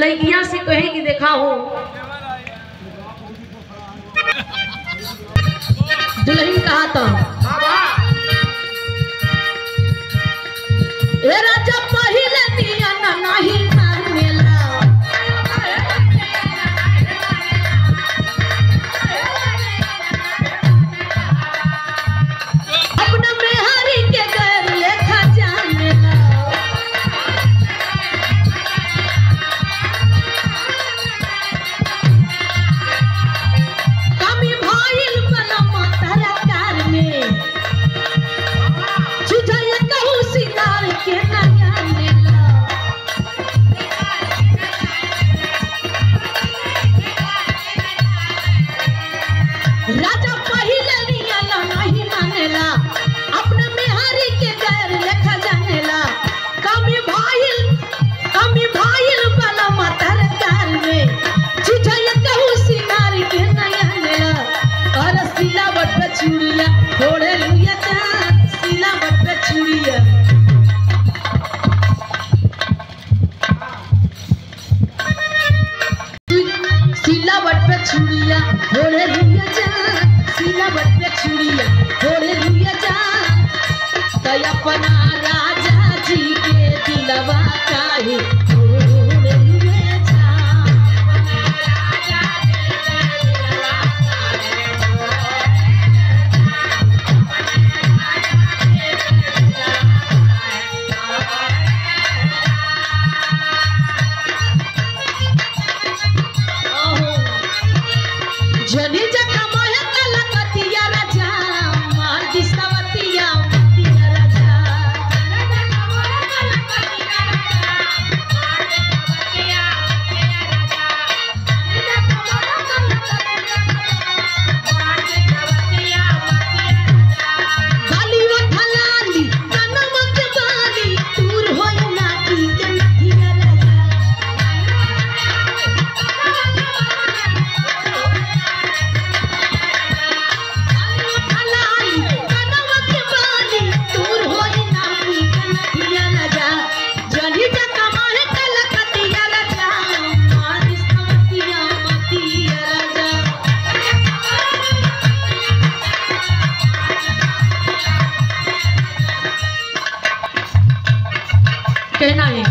लड़कियां से कहे कि देखा हो दुल्हन कहा तो ए राजा पहिले दिया ना नहीं मानेला अपना मेहरी के गैर लेखा जानेला कमी भइल बलमा तरकार में जुझाया कहू सिंगार के ना जानेला राजा पहिले दिया ना नहीं मानेला अपना मेहरी के गैर लेखा जानेला कमी भाईल बलमा तरकार में जुझाया कहू सिंगार के ना जानेला और सिलावट पे चूड़िया थोड़े लुया चांद सिलावट पे चूड़िया सिलावट पे चूड़िया थोड़े लुया चांद सिलावट पे चूड़िया थोड़े लुया चांद तो अपना राजा जी के दिलवा काहे थोड़े लुया चांद जनी जका मोहे कलकतिया राजा मार दिसवतिया मतिया राजा बाली वो फलाली कनम के बाली दूर होई नाकी के नथिया राजा कहना है